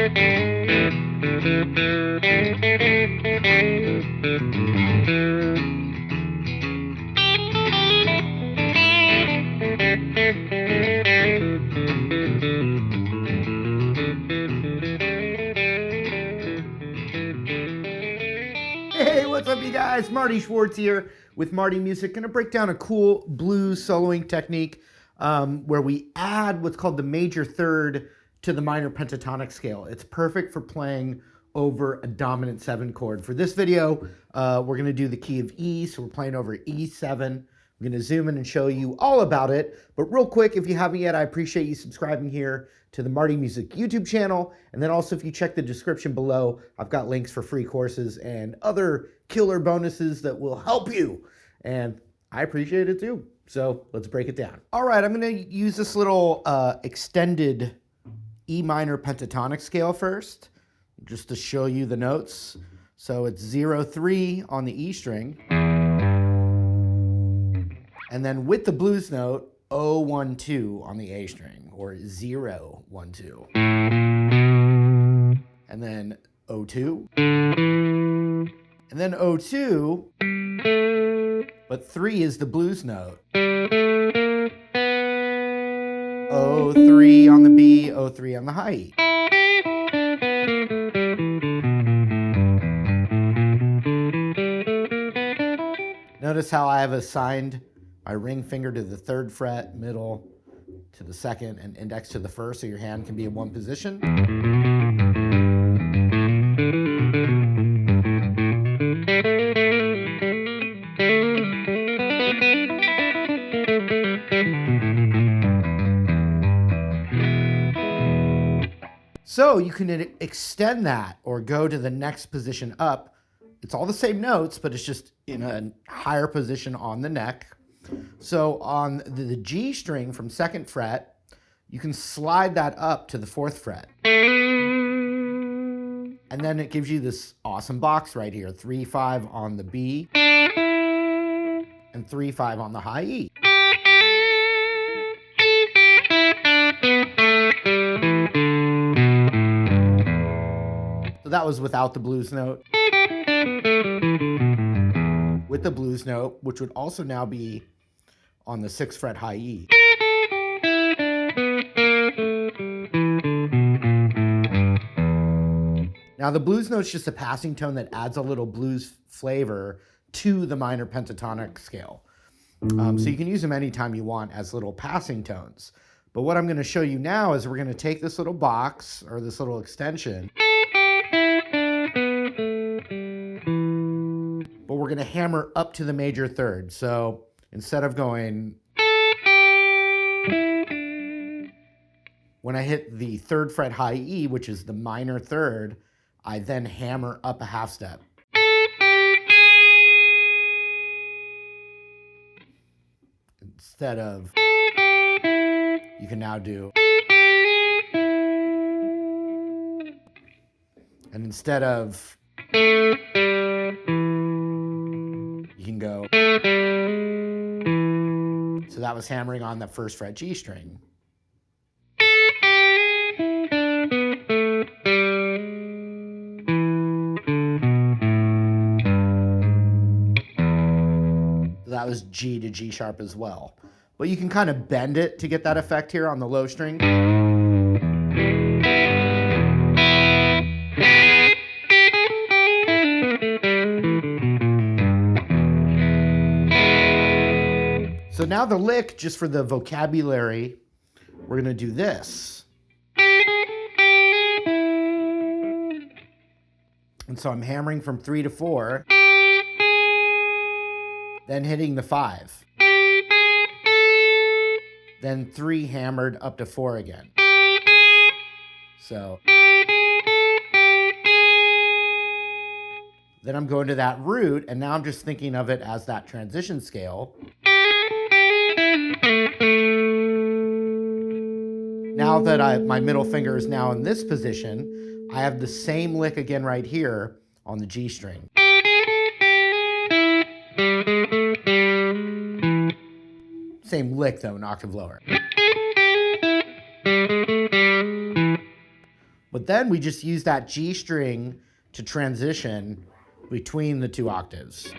Hey, what's up, you guys? Marty Schwartz here with Marty Music. Gonna break down a cool blues soloing technique where we add what's called the major third to the minor pentatonic scale. It's perfect for playing over a dominant 7 chord. For this video, we're gonna do the key of E, so we're playing over E7. I'm gonna zoom in and show you all about it. But real quick, if you haven't yet, I appreciate you subscribing here to the Marty Music YouTube channel. And then also, if you check the description below, I've got links for free courses and other killer bonuses that will help you. And I appreciate it too. So let's break it down. All right, I'm gonna use this little extended E minor pentatonic scale first, just to show you the notes. So it's 0-3 on the E string. And then with the blues note, 0-1-2 on the A string, or 0-1-2. And then 0-2. And then 0-2, but 3 is the blues note. 0-3 on the B, 0-3 on the high E. Notice how I have assigned my ring finger to the 3rd fret, middle to the 2nd, and index to the 1st, so your hand can be in one position. So you can extend that or go to the next position up. It's all the same notes, but it's just in a higher position on the neck. So on the G string from 2nd fret, you can slide that up to the 4th fret. And then it gives you this awesome box right here, 3-5 on the B and 3-5 on the high E. So that was without the blues note. With the blues note, which would also now be on the 6th fret high E. Now the blues note's just a passing tone that adds a little blues flavor to the minor pentatonic scale. So you can use them anytime you want as little passing tones. But what I'm going to show you now is we're going to take this little box or this little extension, but we're going to hammer up to the major third. So instead of going, when I hit the 3rd fret high E, which is the minor third, I then hammer up a half step. Instead of, you can now do, and instead of, you can go. So that was hammering on the 1st fret G string. That was G to G sharp as well. But you can kind of bend it to get that effect here on the low string. So now the lick, just for the vocabulary, we're going to do this. And so I'm hammering from 3 to 4, then hitting the 5, then 3 hammered up to 4 again. So then I'm going to that root, and now I'm just thinking of it as that transition scale. Now that my middle finger is now in this position, I have the same lick again right here on the G string. Same lick though, an octave lower. But But then we just use that G string to transition between the two octaves.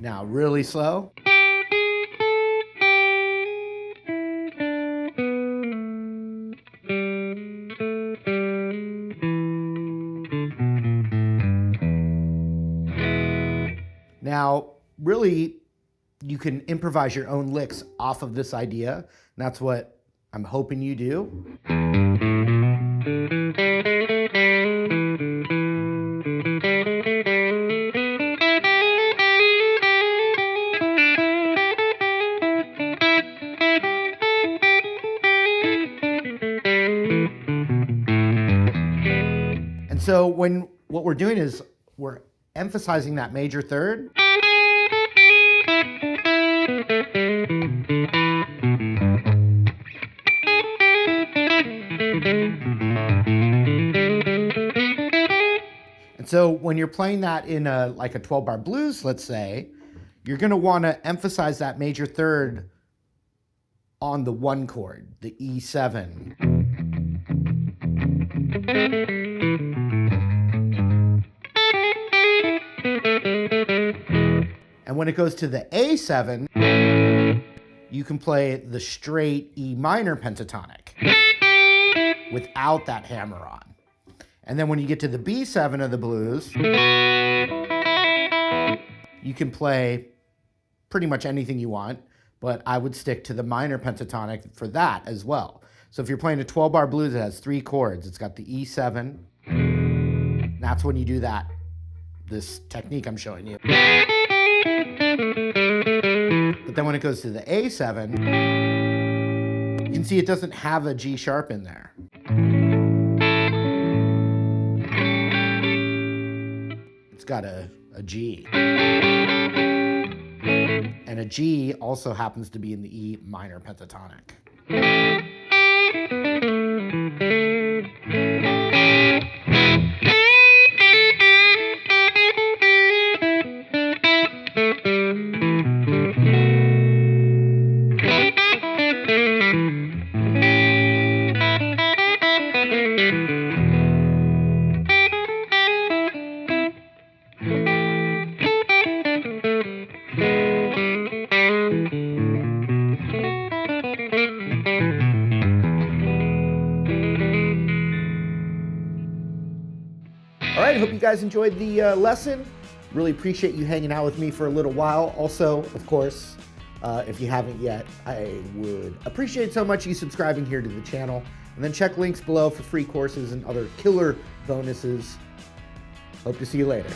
Now, really slow. Now, really, you can improvise your own licks off of this idea. And that's what I'm hoping you do. And so what we're doing is we're emphasizing that major third. And so when you're playing that in like a 12-bar blues, let's say, you're going to want to emphasize that major third on the 1 chord, the E7. And when it goes to the A7, you can play the straight E minor pentatonic without that hammer on. And then when you get to the B7 of the blues, you can play pretty much anything you want, but I would stick to the minor pentatonic for that as well. So if you're playing a 12-bar blues, it has 3 chords. It's got the E7. That's when you do this technique I'm showing you. But then when it goes to the A7, you can see it doesn't have a G sharp in there. It's got a G. And a G also happens to be in the E minor pentatonic. All right, hope you guys enjoyed the lesson. Really appreciate you hanging out with me for a little while. Also, of course, if you haven't yet, I would appreciate so much you subscribing here to the channel. And then check links below for free courses and other killer bonuses. Hope to see you later.